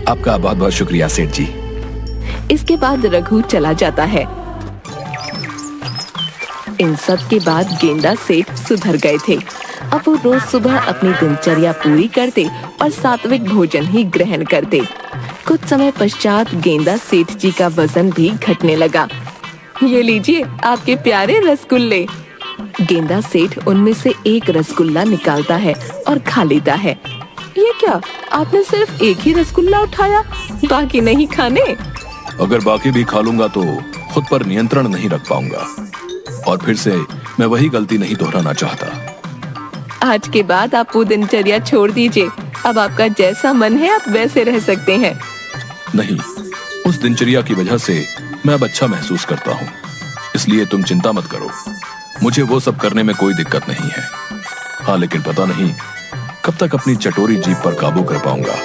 आपका बहुत बहुत शुक्रिया सेठ जी। इसके बाद रघु चला जाता है। इन सब के बाद गेंदा सेठ सुधर गए थे। अब वो रोज सुबह अपनी दिनचर्या पूरी करते और सात्विक भोजन ही ग्रहण करते। कुछ समय पश्चात गेंदा सेठ जी का वजन भी घटने लगा। ये लीजिए आपके प्यारे रसगुल्ले। गेंदा सेठ उनमें से एक रसगुल्ला निकालता है और खा लेता है। ये क्या, आपने सिर्फ एक ही रसगुल्ला उठाया, बाकी नहीं खाने? अगर बाकी भी खा लूंगा तो खुद पर नियंत्रण नहीं रख पाऊंगा और फिर से मैं वही गलती नहीं दोहराना चाहता। आज के बाद आप वो दिनचर्या छोड़ दीजिए। अब आपका जैसा मन है आप वैसे रह सकते हैं। नहीं, उस दिनचर्या की वजह से मैं अब अच्छा महसूस करता हूँ, इसलिए तुम चिंता मत करो। मुझे वो सब करने में कोई दिक्कत नहीं है। हाँ, लेकिन पता नहीं कब तक अपनी चटोरी जीभ पर काबू कर पाऊंगा।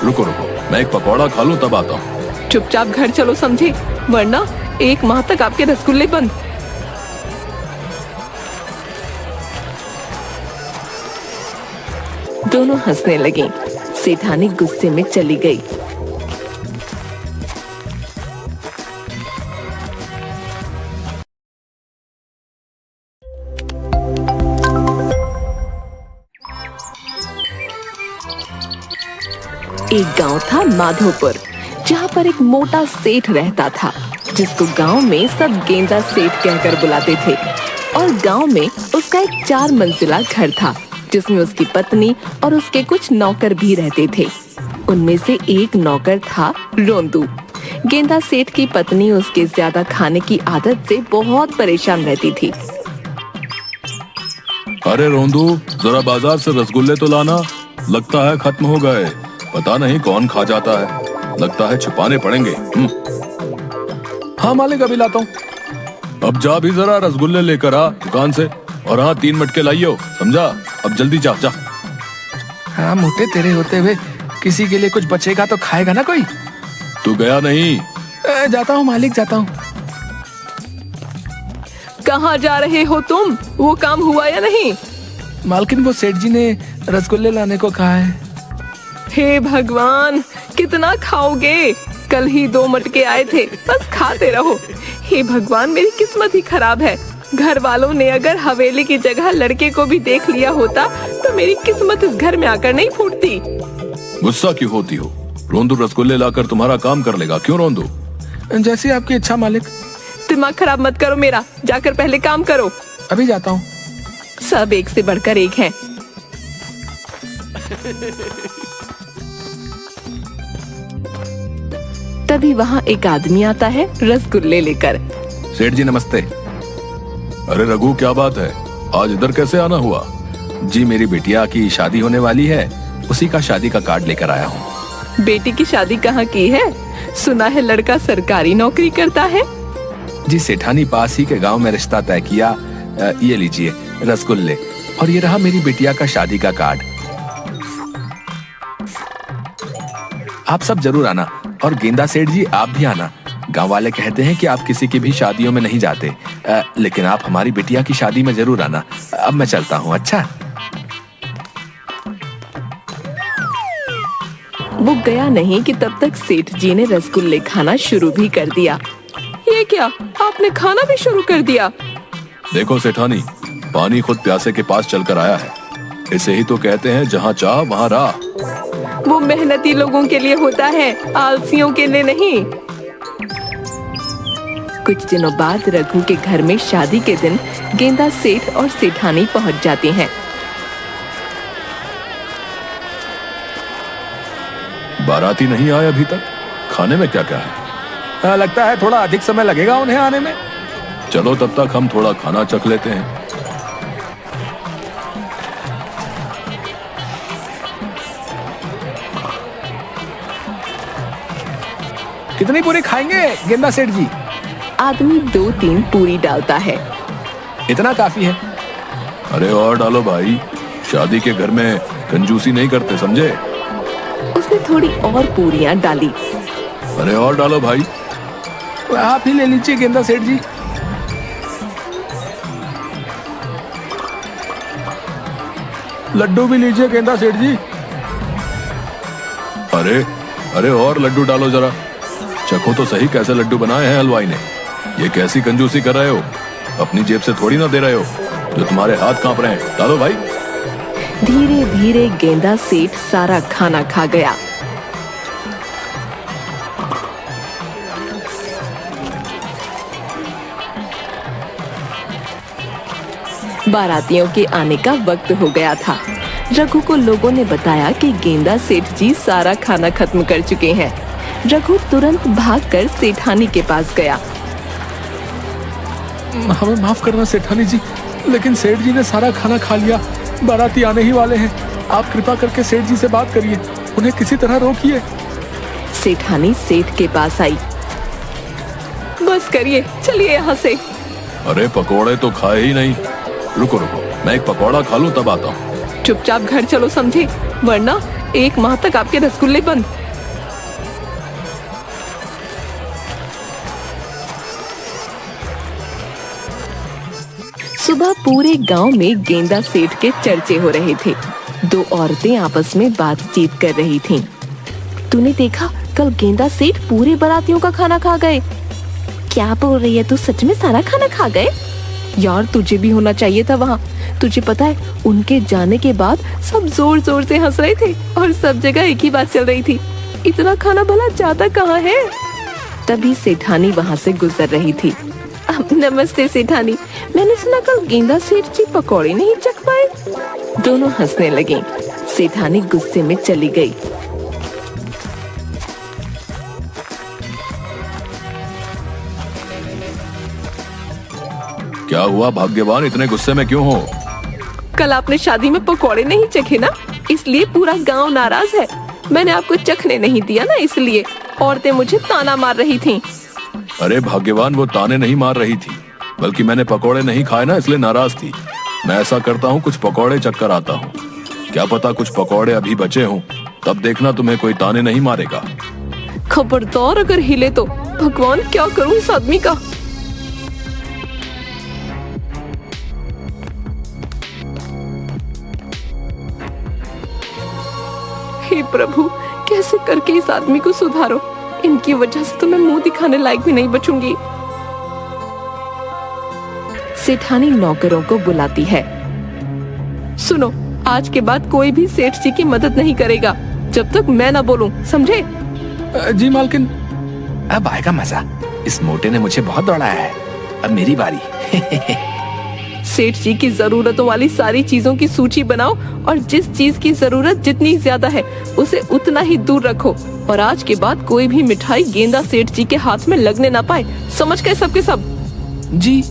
रुको रुको, मैं एक पकौड़ा खा लूं तब आता हूँ। चुपचाप घर चलो समझे, वरना 1 माह तक आपके रसगुल्ले बंद। दोनों हंसने लगे। सेठानी गुस्से में चली गई। एक गांव था माधोपुर, जहाँ पर एक मोटा सेठ रहता था, जिसको गांव में सब गेंदा सेठ कहकर बुलाते थे। और गांव में उसका एक 4 मंजिला घर था, जिसमें उसकी पत्नी और उसके कुछ नौकर भी रहते थे। उनमें से एक नौकर था रोंदू। गेंदा सेठ की पत्नी उसके ज्यादा खाने की आदत से बहुत परेशान रहती थी। अरे रोंदू, जरा बाजार से रसगुल्ले तो लाना, लगता है खत्म हो गए। पता नहीं कौन खा जाता है, लगता है छुपाने पड़ेंगे। हाँ मालिक, अभी लाता हूँ। अब जा भी जरा रसगुल्ले लेकर आ दुकान से, और हाँ 3 मटके लाइयो, समझा? अब जल्दी जा जा। हाँ मोटे, तेरे होते हुए किसी के लिए कुछ बचेगा तो खाएगा ना कोई। तू गया नहीं? जाता हूँ मालिक, जाता हूँ। कहाँ जा रहे हो तुम? वो काम हुआ या नहीं? मालकिन, वो सेठ जी ने रसगुल्ले लाने को कहा है। हे भगवान, कितना खाओगे? कल ही 2 मटके आए थे, बस खाते रहो। हे भगवान, मेरी किस्मत ही खराब है। घर वालों ने अगर हवेली की जगह लड़के को भी देख लिया होता तो मेरी किस्मत इस घर में आकर नहीं फूटती। गुस्सा क्यों होती हो? रोंदू रसगुल्ले लाकर तुम्हारा काम कर लेगा। क्यों रोंदू? जैसी आपकी इच्छा मालिक। दिमाग खराब मत करो मेरा, जाकर पहले काम करो। अभी जाता हूँ। सब एक से बढ़कर एक हैं। तभी वहाँ एक आदमी आता है रसगुल्ले लेकर। सेठ जी नमस्ते। अरे रघु, क्या बात है, आज इधर कैसे आना हुआ? जी, मेरी बिटिया की शादी होने वाली है, उसी का शादी का कार्ड लेकर आया हूँ। बेटी की शादी कहाँ की है? सुना है लड़का सरकारी नौकरी करता है। जी, सेठानी पास ही के गांव में रिश्ता तय किया। ये लीजिए रसगुल्ले, और ये रहा मेरी बिटिया का शादी का कार्ड। आप सब जरूर आना, और गेंदा सेठ जी आप भी आना। गांव वाले कहते हैं कि आप किसी की भी शादियों में नहीं जाते, लेकिन आप हमारी बिटिया की शादी में जरूर आना। अब मैं चलता हूँ। अच्छा। वो गया नहीं कि तब तक सेठ जी ने रसगुल्ले खाना शुरू भी कर दिया। ये क्या, आपने खाना भी शुरू कर दिया? देखो सेठानी, पानी खुद प्यासे के पास चलकर आया है। इसे ही तो कहते हैं जहाँ चाह वहाँ राह। वो मेहनती लोगों के लिए होता है, आलसियों के लिए नहीं। कुछ दिनों बाद रघु के घर में शादी के दिन गेंदा सेठ और सेठानी पहुंच जाते हैं। बाराती नहीं आए अभी तक। खाने में क्या क्या है? लगता है थोड़ा अधिक समय लगेगा उन्हें आने में। चलो तब तक हम थोड़ा खाना चख लेते हैं। कितनी पूरी खाएंगे गेंदा सेठ जी? आदमी 2-3 पूरी डालता है। इतना काफी है। अरे और डालो भाई, शादी के घर में कंजूसी नहीं करते, समझे? उसने थोड़ी और पूरियां डाली। अरे और डालो भाई। आप ही ले लीजिए गेंदा सेठ जी। लड्डू भी लीजिए गेंदा सेठ जी। अरे अरे और लड्डू डालो जरा, चखो तो सही कैसे लड्डू बनाए हैं हलवाई ने। ये कैसी कंजूसी कर रहे हो? अपनी जेब से थोड़ी ना दे रहे हो, जो तुम्हारे हाथ कांप रहे हैं। डालो भाई। धीरे धीरे गेंदा सेठ सारा खाना खा गया। बारातियों के आने का वक्त हो गया था। रघु को लोगों ने बताया कि गेंदा सेठ जी सारा खाना खत्म कर चुके हैं। रघु तुरंत भागकर सेठानी के पास गया। हमें माफ करना सेठानी जी, लेकिन सेठ जी ने सारा खाना खा लिया। बाराती आने ही वाले हैं। आप कृपा करके सेठ जी से बात करिए, उन्हें किसी तरह रोकिए। सेठानी सेठ के पास आई। बस करिए, चलिए यहाँ से। अरे पकोड़े तो खाए ही नहीं। रुको रुको, मैं एक पकौड़ा खा लूं तब आता हूँ। चुपचाप घर चलो, समझे? वरना 1 माह तक आपके रसगुल्ले बंद। सुबह पूरे गांव में गेंदा सेठ के चर्चे हो रहे थे। 2 औरतें आपस में बातचीत कर रही थीं। तूने देखा, कल गेंदा सेठ पूरे बारातियों का खाना खा गए। क्या बोल रही है तू? सच में सारा खाना खा गए? यार तुझे भी होना चाहिए था वहाँ। तुझे पता है, उनके जाने के बाद सब जोर जोर से हंस रहे थे और सब जगह एक ही बात चल रही थी, इतना खाना भला जाता कहाँ है? तभी सेठानी वहाँ से गुजर रही थी। नमस्ते सेठानी, मैंने सुना कल गेंदा सेठ जी पकौड़े नहीं चख पाए। दोनों हंसने लगे। सेठानी गुस्से में चली गई। क्या हुआ भाग्यवान, इतने गुस्से में क्यों हो? कल आपने शादी में पकौड़े नहीं चखे ना, इसलिए पूरा गांव नाराज है। मैंने आपको चखने नहीं दिया ना, इसलिए औरतें मुझे ताना मार रही थीं। अरे भाग्यवान, वो ताने नहीं मार रही थी, बल्कि मैंने पकोड़े नहीं खाए ना, इसलिए नाराज थी। मैं ऐसा करता हूँ, कुछ पकोड़े चक्कर आता हूँ। क्या पता कुछ पकोड़े अभी बचे हों, तब देखना तुम्हें कोई ताने नहीं मारेगा। खबरदार अगर हिले तो भगवान क्या करूं इस आदमी का। हे प्रभु, कैसे करके इस आदमी को सुधारो। इनकी वजह से तो मैं मुंह दिखाने लायक भी नहीं बचूंगी। सेठानी नौकरों को बुलाती है। सुनो, आज के बाद कोई भी सेठ जी की मदद नहीं करेगा जब तक मैं ना बोलूं, समझे? जी मालकिन। अब आएगा मजा। इस मोटे ने मुझे बहुत दौड़ाया है, अब मेरी बारी। सेठ जी की जरूरतों वाली सारी चीजों की सूची बनाओ और जिस चीज की जरूरत जितनी ज्यादा है उसे उतना ही दूर रखो। और आज के बाद कोई भी मिठाई गेंदा सेठ जी के हाथ में लगने ना पाए, समझ गए सबके सब? जी।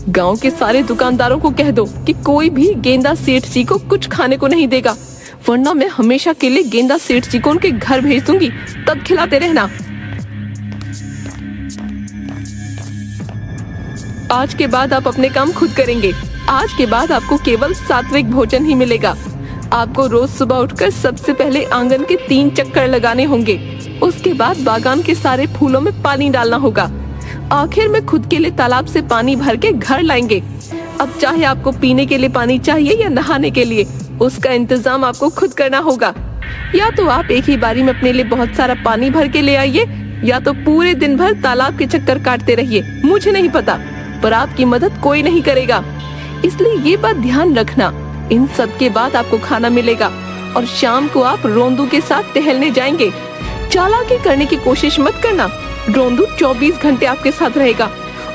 गांव के सारे दुकानदारों को कह दो कि कोई भी गेंदा सेठ जी को कुछ खाने को नहीं देगा, वरना मैं हमेशा के लिए गेंदा सेठ जी को उनके घर भेज दूंगी, तब खिलाते रहना। आज के बाद आप अपने काम खुद करेंगे। आज के बाद आपको केवल सात्विक भोजन ही मिलेगा। आपको रोज सुबह उठकर सबसे पहले आंगन के 3 चक्कर लगाने होंगे। उसके बाद बागान के सारे फूलों में पानी डालना होगा। आखिर में खुद के लिए तालाब से पानी भर के घर लाएंगे। अब चाहे आपको पीने के लिए पानी चाहिए या नहाने के लिए, उसका इंतजाम आपको खुद करना होगा। या तो आप एक ही बारी में अपने लिए बहुत सारा पानी भर के ले आइए, या तो पूरे दिन भर तालाब के चक्कर काटते रहिए। मुझे नहीं पता, पर आपकी मदद कोई नहीं करेगा। इसलिए ये बात ध्यान रखना। इन सब के बाद आपको खाना मिलेगा और शाम को आप रोंदू के साथ टहलने जाएंगे। चालाकी करने की कोशिश मत करना, रोंदू 24 घंटे आपके साथ रहेगा।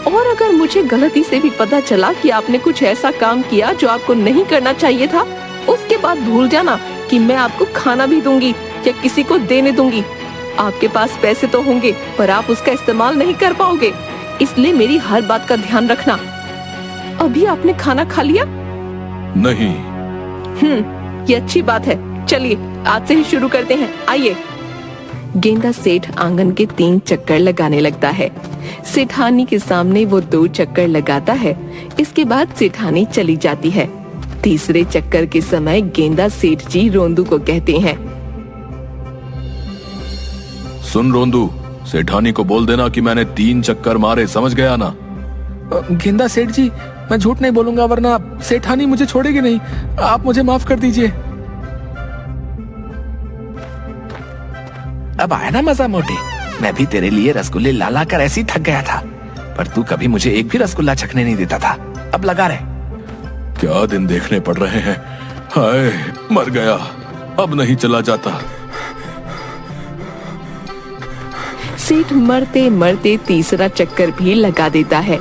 और अगर मुझे गलती से भी पता चला कि आपने कुछ ऐसा काम किया जो आपको नहीं करना चाहिए था, उसके बाद भूल जाना कि मैं आपको खाना भी दूंगी या किसी को देने दूंगी। आपके पास पैसे तो होंगे, पर आप उसका इस्तेमाल नहीं कर पाओगे, इसलिए मेरी हर बात का ध्यान रखना। अभी आपने खाना खा लिया? नहीं। ये अच्छी बात है। चलिए आज से ही शुरू करते हैं, आइए। गेंदा सेठ आंगन के 3 चक्कर लगाने लगता है। सेठानी के सामने वो 2 चक्कर लगाता है। इसके बाद सेठानी चली जाती है। तीसरे चक्कर के समय गेंदा सेठ जी रोंदू को कहते हैं, सुन रोंदू, सेठानी को बोल देना कि मैंने 3 चक्कर मारे, समझ गया ना? गेंदा सेठ जी, मैं झूठ नहीं बोलूंगा, वरना सेठानी मुझे छोड़ेगी नहीं। आप मुझे माफ कर दीजिए। अब आया ना मजा मोटे। मैं भी तेरे लिए रसगुल्ले ला ला कर ऐसे ही थक गया था, पर तू कभी मुझे एक भी रसगुल्ला चखने नहीं देता था। अब लगा रहे। क्या दिन देखने पड़ रहे हैं। हाय, मर गया, अब नहीं चला जाता। सेठ मरते मरते तीसरा चक्कर भी लगा देता है।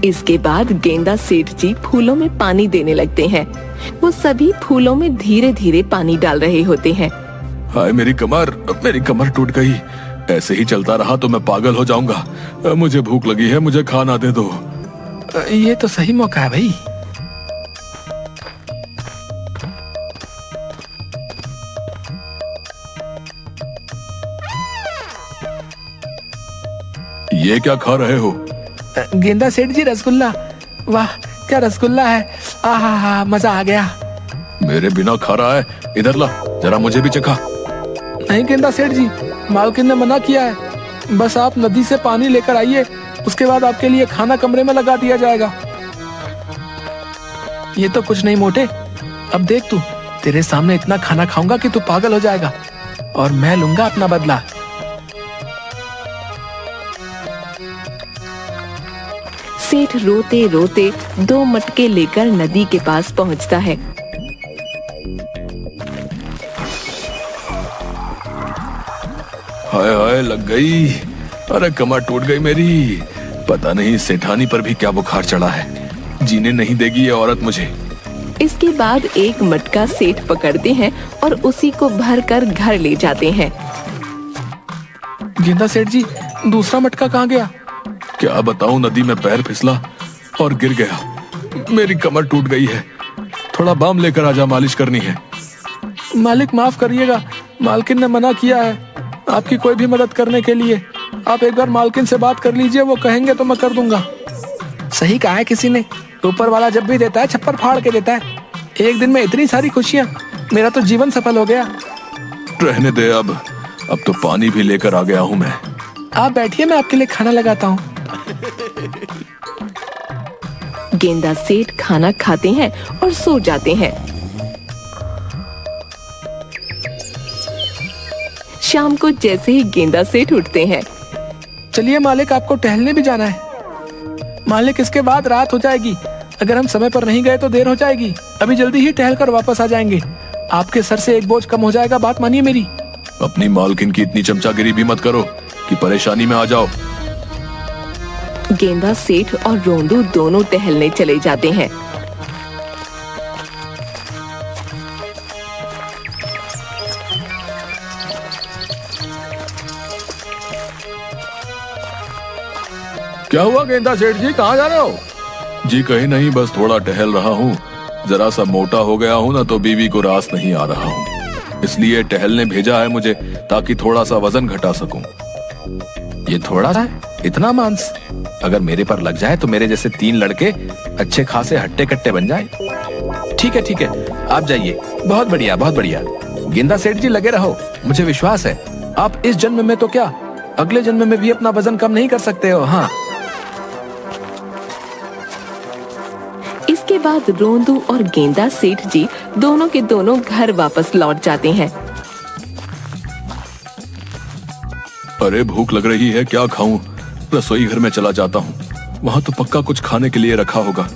इसके बाद गेंदा सेठ जी फूलों में पानी देने लगते हैं। वो सभी फूलों में धीरे धीरे पानी डाल रहे होते हैं। हाय, मेरी कमर टूट गई। ऐसे ही चलता रहा तो मैं पागल हो जाऊंगा। मुझे भूख लगी है, मुझे खाना दे दो। ये तो सही मौका है भाई। ये क्या खा रहे हो? गेंदा सेठ जी, रसगुल्ला। वाह, क्या रसगुल्ला है। आहा, मजा आ गया। मेरे बिना खा रहा है? इधर ला, जरा मुझे भी चखा। नहीं गेंदा सेठ जी, मालकिन ने मना किया है। बस आप नदी से पानी लेकर आइए, उसके बाद आपके लिए खाना कमरे में लगा दिया जाएगा। ये तो कुछ नहीं मोटे। अब देख तू, तेरे सामने इतना खाना खाऊंगा कि तू पागल हो जाएगा, और मैं लूंगा अपना बदला। सेठ रोते रोते 2 मटके लेकर नदी के पास पहुंचता है। हाय हाय, लग गई। अरे कमर टूट गई मेरी। पता नहीं सेठानी पर भी क्या बुखार चढ़ा है, जीने नहीं देगी ये औरत मुझे। इसके बाद एक मटका सेठ पकड़ते हैं और उसी को भरकर घर ले जाते हैं। गेंदा सेठ जी, दूसरा मटका कहाँ गया? क्या बताऊं, नदी में पैर फिसला और गिर गया। मेरी कमर टूट गई है। थोड़ा बाम लेकर आजा, मालिश करनी है। मालिक माफ करिएगा, मालकिन ने मना किया है आपकी कोई भी मदद करने के लिए। आप एक बार मालकिन से बात कर लीजिए, वो कहेंगे तो मैं कर दूंगा। सही कहा है किसी ने, ऊपर वाला जब भी देता है छप्पर फाड़ के देता है। एक दिन में इतनी सारी खुशियां, मेरा तो जीवन सफल हो गया। रहने दे, अब तो पानी भी लेकर आ गया हूं मैं। आप बैठिए, मैं आपके लिए खाना लगाता हूँ। गेंदा सेठ खाना खाते हैं और सो जाते हैं। शाम को जैसे ही गेंदा सेठ उठते हैं, चलिए मालिक, आपको टहलने भी जाना है। मालिक, इसके बाद रात हो जाएगी। अगर हम समय पर नहीं गए तो देर हो जाएगी। अभी जल्दी ही टहल कर वापस आ जाएंगे। आपके सर से एक बोझ कम हो जाएगा, बात मानिए मेरी। अपनी मालकिन की इतनी चमचागिरी भी मत करो कि परेशानी में आ जाओ। गेंदा सेठ और रोंदू दोनों टहलने चले जाते हैं। क्या हुआ गेंदा सेठ जी, कहाँ जा रहे हो? जी कहीं नहीं, बस थोड़ा टहल रहा हूँ। जरा सा मोटा हो गया हूँ ना, तो बीवी को रास नहीं आ रहा हूँ, इसलिए टहलने भेजा है मुझे, ताकि थोड़ा सा वजन घटा सकूं। ये थोड़ा सा है? इतना मांस अगर मेरे पर लग जाए तो मेरे जैसे 3 लड़के अच्छे खासे हट्टे कट्टे बन जाएं। ठीक है, आप जाइए। बहुत बढ़िया, बहुत बढ़िया। गेंदा सेठ जी, लगे रहो, मुझे विश्वास है आप इस जन्म में तो क्या, अगले जन्म में भी अपना वजन कम नहीं कर सकते हो। हाँ। इसके बाद रोंदू और गेंदा सेठ जी दोनों के दोनों घर वापस लौट जाते हैं। अरे भूख लग रही है, क्या खाऊं? रसोई घर में चला जाता हूँ, वहां तो पक्का कुछ खाने के लिए रखा होगा।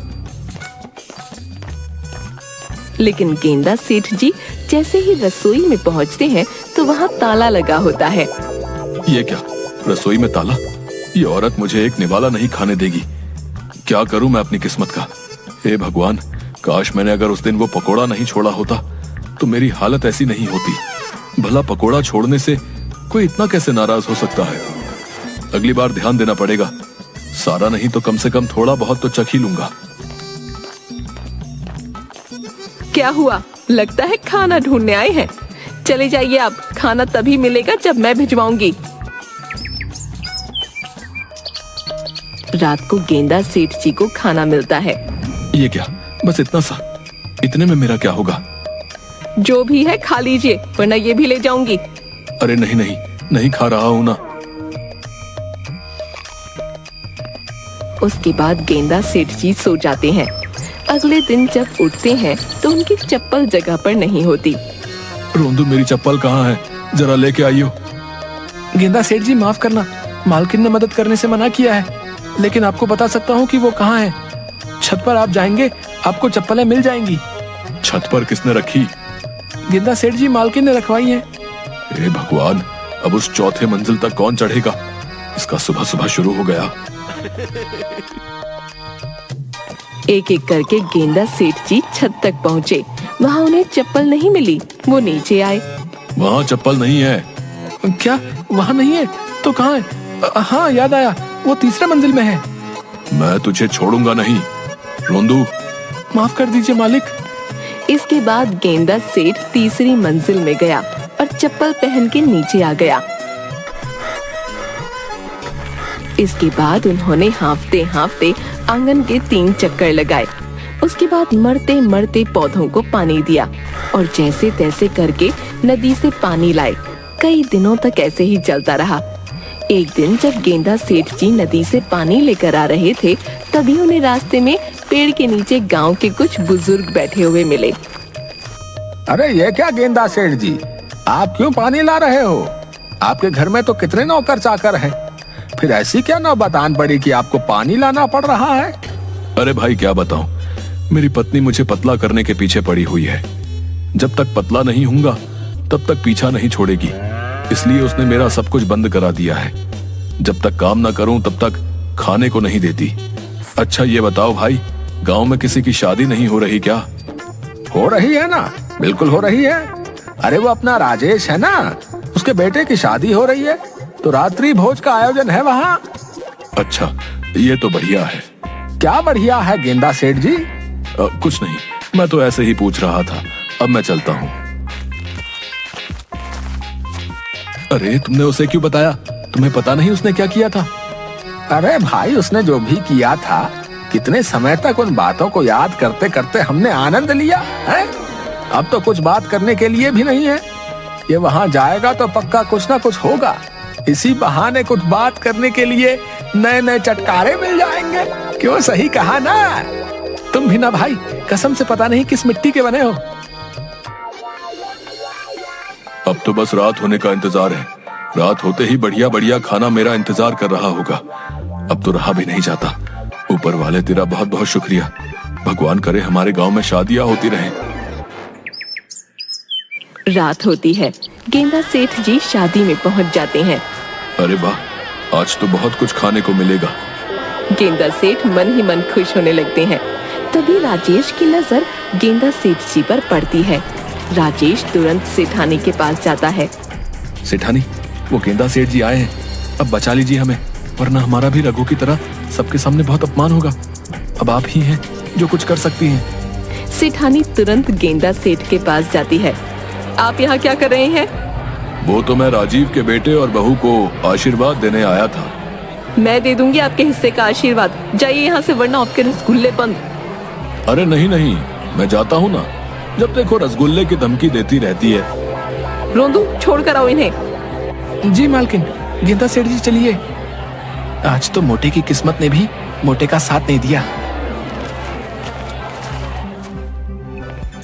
लेकिन गेंदा सेठ जी जैसे ही रसोई में पहुंचते हैं तो वहां ताला लगा होता है। ये क्या, रसोई में ताला? ये औरत मुझे एक निवाला नहीं खाने देगी। क्या करूं मैं अपनी किस्मत का? हे भगवान, काश मैंने अगर उस दिन वो पकोड़ा नहीं छोड़ा होता तो मेरी हालत ऐसी नहीं होती। भला पकोड़ा छोड़ने से कोई इतना कैसे नाराज हो सकता है? अगली बार ध्यान देना पड़ेगा। सारा नहीं तो कम से कम थोड़ा बहुत तो चख ही लूंगा। क्या हुआ? लगता है खाना ढूंढने आए हैं। चले जाइए आप, खाना तभी मिलेगा जब मैं भिजवाऊंगी। रात को गेंदा सेठ जी को खाना मिलता है। ये क्या, बस इतना सा? इतने में मेरा क्या होगा? जो भी है खा लीजिए, वरना ये भी ले जाऊंगी। अरे नहीं नहीं, नहीं खा रहा हूं ना। उसके बाद गेंदा सेठ जी सो जाते हैं। अगले दिन जब उठते हैं तो उनकी चप्पल जगह पर नहीं होती। रोंदू, मेरी चप्पल कहाँ है? जरा लेके आइयो। गेंदा सेठ जी माफ करना, मालकिन ने मदद करने से मना किया है, लेकिन आपको बता सकता हूँ कि वो कहाँ है। छत पर आप जाएंगे, आपको चप्पलें मिल जाएंगी। छत पर किसने रखी? गेंदा सेठ जी मालकिन ने रखवाई हैं। हे भगवान, अब उस चौथे मंजिल तक कौन चढ़ेगा? इसका सुबह सुबह शुरू हो गया। एक एक करके गेंदा सेठ जी छत तक पहुँचे। वहाँ उन्हें चप्पल नहीं मिली। वो नीचे आए। वहाँ चप्पल नहीं है। क्या वहाँ नहीं है? तो कहाँ है? हाँ याद आया, वो तीसरे मंजिल में है। मैं तुझे छोड़ूंगा नहीं रोंदू। माफ कर दीजिए मालिक। इसके बाद गेंदा सेठ तीसरी मंजिल में गया और चप्पल पहन के नीचे आ गया। इसके बाद उन्होंने हांफते हांफते आंगन के 3 चक्कर लगाए। उसके बाद मरते मरते पौधों को पानी दिया और जैसे तैसे करके नदी से पानी लाए। कई दिनों तक ऐसे ही चलता रहा। एक दिन जब गेंदा सेठ जी नदी से पानी लेकर आ रहे थे, तभी उन्हें रास्ते में पेड़ के नीचे गांव के कुछ बुजुर्ग बैठे हुए मिले। अरे ये क्या गेंदा सेठ जी, आप क्यों पानी ला रहे हो? आपके घर में तो कितने नौकर चाकर हैं, फिर ऐसी क्या नौबत आन पड़ी कि आपको पानी लाना पड़ रहा है? अरे भाई क्या बताऊं, मेरी पत्नी मुझे पतला करने के पीछे पड़ी हुई है। जब तक पतला नहीं होऊंगा तब तक पीछा नहीं छोड़ेगी, इसलिए उसने मेरा सब कुछ बंद करा दिया है। जब तक काम ना करूं तब तक खाने को नहीं देती। अच्छा ये बताओ भाई, गांव में किसी की शादी नहीं हो रही क्या? हो रही है ना, बिल्कुल हो रही है। अरे वो अपना राजेश है ना, उसके बेटे की शादी हो रही है, तो रात्रि भोज का आयोजन है वहाँ। अच्छा, ये तो बढ़िया है। क्या बढ़िया है गेंदा सेठ जी? कुछ नहीं, मैं तो ऐसे ही पूछ रहा था। अब मैं चलता हूँ। अरे तुमने उसे क्यों बताया? तुम्हें पता नहीं उसने क्या किया था? अरे भाई, उसने जो भी किया था, कितने समय तक उन बातों को याद करते करते हमने आनंद लिया है। अब तो कुछ बात करने के लिए भी नहीं है। ये वहाँ जाएगा तो पक्का कुछ ना कुछ होगा। इसी बहाने कुछ बात करने के लिए नए नए चटकारे मिल जाएंगे। क्यों, सही कहा ना? तुम भी ना भाई, कसम से पता नहीं किस मिट्टी के बने हो। अब तो बस रात होने का इंतजार है। रात होते ही बढ़िया बढ़िया खाना मेरा इंतजार कर रहा होगा। अब तो रहा भी नहीं जाता। ऊपर वाले तेरा बहुत बहुत शुक्रिया। भगवान करे हमारे गांव में शादियां होती रहें। रात होती है। गेंदा सेठ जी शादी में पहुंच जाते हैं। अरे वाह, आज तो बहुत कुछ खाने को मिलेगा। गेंदा सेठ मन ही मन खुश होने लगते हैं। तभी राजेश की नजर गेंदा सेठ जी पर पड़ती है। राजेश तुरंत सेठानी के पास जाता है। सेठानी, वो गेंदा सेठ जी आए हैं, अब बचा लीजिए हमें, वरना हमारा भी रघु की तरह सबके सामने बहुत अपमान होगा। अब आप ही हैं जो कुछ कर सकती हैं। सेठानी तुरंत गेंदा सेठ के पास जाती है। आप यहाँ क्या कर रहे हैं? वो तो मैं राजीव के बेटे और बहू को आशीर्वाद देने आया था। मैं दे दूंगी आपके हिस्से का आशीर्वाद। जाइए यहाँ से, वरना आपके रसगुल्ले बंद। अरे नहीं नहीं, मैं जाता हूँ ना। जब देखो रसगुल्ले की धमकी देती रहती है। रोंदू, छोड़ कर आओ इन्हें। जी मालकिन। गेंदा सेठ जी चलिए। आज तो मोटे की किस्मत ने भी मोटे का साथ नहीं दिया।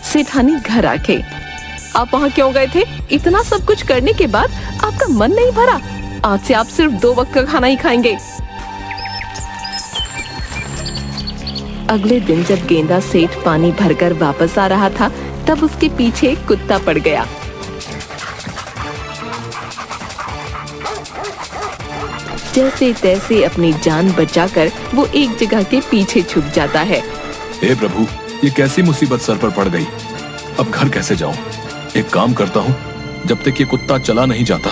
सेठानी घर आके, आप वहाँ क्यों गए थे? इतना सब कुछ करने के बाद आपका मन नहीं भरा? आज से आप सिर्फ 2 वक्त का खाना ही खाएंगे। अगले दिन जब गेंदा सेठ पानी भरकर वापस आ रहा था, तब उसके पीछे एक कुत्ता पड़ गया। जैसे तैसे अपनी जान बचाकर वो एक जगह के पीछे छुप जाता है। हे प्रभु, ये कैसी मुसीबत सर पर पड़ गई। अब घर कैसे जाऊं? एक काम करता हूँ, जब तक ये कुत्ता चला नहीं जाता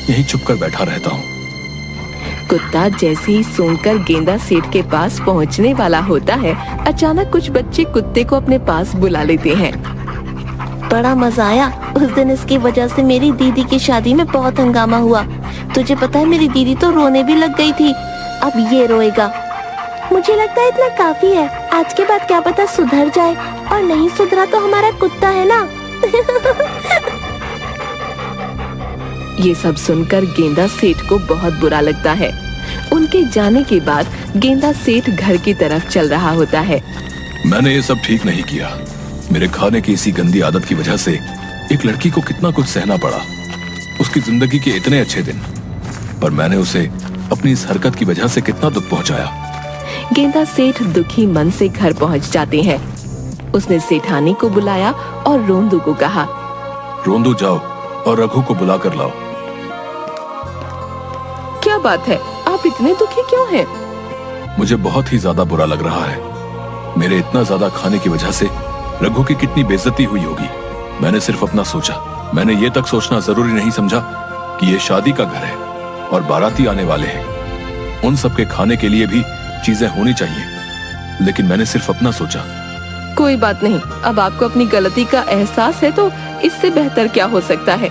यहीं छुपकर बैठा रहता हूँ। कुत्ता जैसे ही सूंघकर गेंदा सेठ के पास पहुँचने वाला होता है, अचानक कुछ बच्चे कुत्ते को अपने पास बुला लेते हैं। बड़ा मजा आया। उस दिन इसकी वजह से मेरी दीदी की शादी में बहुत हंगामा हुआ। तुझे पता है मेरी दीदी तो रोने भी लग गई थी। अब ये रोएगा। मुझे लगता है इतना काफी है। आज के बाद क्या पता सुधर जाए, और नहीं सुधरा तो हमारा कुत्ता है ना। ये सब सुनकर गेंदा सेठ को बहुत बुरा लगता है। उनके जाने के बाद गेंदा सेठ घर की तरफ चल रहा होता है। मैंने ये सब ठीक नहीं किया। मेरे खाने की इसी गंदी आदत की वजह से एक लड़की को कितना कुछ सहना पड़ा। उसकी जिंदगी के इतने अच्छे दिन, पर मैंने उसे अपनी इस हरकत की वजह से कितना दुख पहुंचाया। गेंदा सेठ दुखी मन से घर पहुंच जाते हैं। उसने सेठानी को बुलाया और रोंदू को कहा, रोंदू जाओ और रघु को बुला कर लाओ। क्या बात है, आप इतने दुखी क्यों हैं? मुझे बहुत ही ज्यादा बुरा लग रहा है। मेरे इतना ज्यादा खाने की वजह से रघु की कितनी बेइज्जती हुई होगी। मैंने सिर्फ अपना सोचा। मैंने ये तक सोचना जरूरी नहीं समझा कि ये शादी का घर है और बाराती आने वाले हैं। उन सब के खाने के लिए भी चीजें होनी चाहिए, लेकिन मैंने सिर्फ अपना सोचा। कोई बात नहीं, अब आपको अपनी गलती का एहसास है तो इससे बेहतर क्या हो सकता है।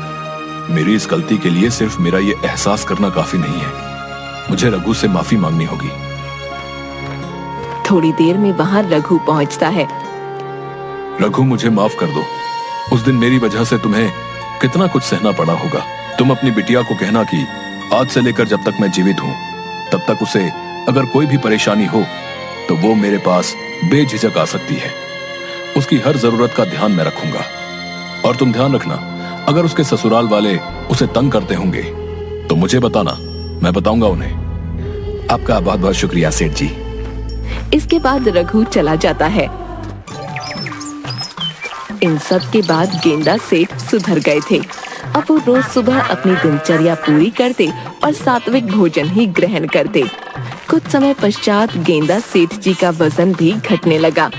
मेरी इस गलती के लिए सिर्फ मेरा ये एहसास करना काफी नहीं है। मुझे रघु से माफी मांगनी होगी। थोड़ी देर में वहाँ रघु पहुँचता है। रघु, मुझे माफ कर दो। उस दिन मेरी वजह से तुम्हें कितना कुछ सहना पड़ा होगा। तुम अपनी बिटिया को कहना कि आज से लेकर जब तक मैं जीवित हूँ तब तक उसे अगर कोई भी परेशानी हो तो वो मेरे पास बेझिझक आ सकती है। उसकी हर जरूरत का ध्यान मैं रखूंगा। और तुम ध्यान रखना, अगर उसके ससुराल वाले उसे तंग करते होंगे तो मुझे बताना, मैं बताऊंगा उन्हें। आपका बहुत बहुत शुक्रिया सेठ जी। इसके बाद रघु चला जाता है। इन सब के बाद गेंदा सेठ सुधर गए थे। अब वो रोज सुबह अपनी दिनचर्या पूरी करते और सात्विक भोजन ही ग्रहण करते। कुछ समय पश्चात गेंदा सेठ जी का वजन भी घटने लगा।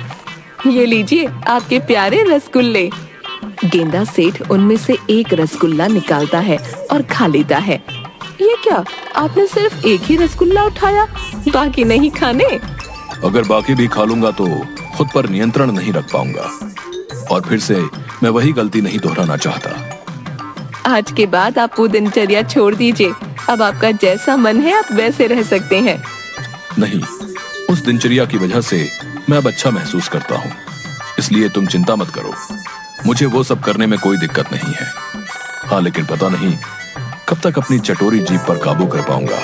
ये लीजिए आपके प्यारे रसगुल्ले। गेंदा सेठ उनमें से एक रसगुल्ला निकालता है और खा लेता है। ये क्या, आपने सिर्फ एक ही रसगुल्ला उठाया, बाकी नहीं खाने? अगर बाकी भी खा लूंगा तो खुद पर नियंत्रण नहीं रख पाऊंगा, और फिर से मैं वही गलती नहीं दोहराना चाहता। आज के बाद आप वो दिनचर्या छोड़ दीजिए। अब आपका जैसा मन है आप वैसे रह सकते हैं। नहीं, उस दिनचर्या की वजह से मैं अब अच्छा महसूस करता हूँ, इसलिए तुम चिंता मत करो। मुझे वो सब करने में कोई दिक्कत नहीं है। हाँ, लेकिन पता नहीं कब तक अपनी चटोरी जीभ पर काबू कर पाऊंगा।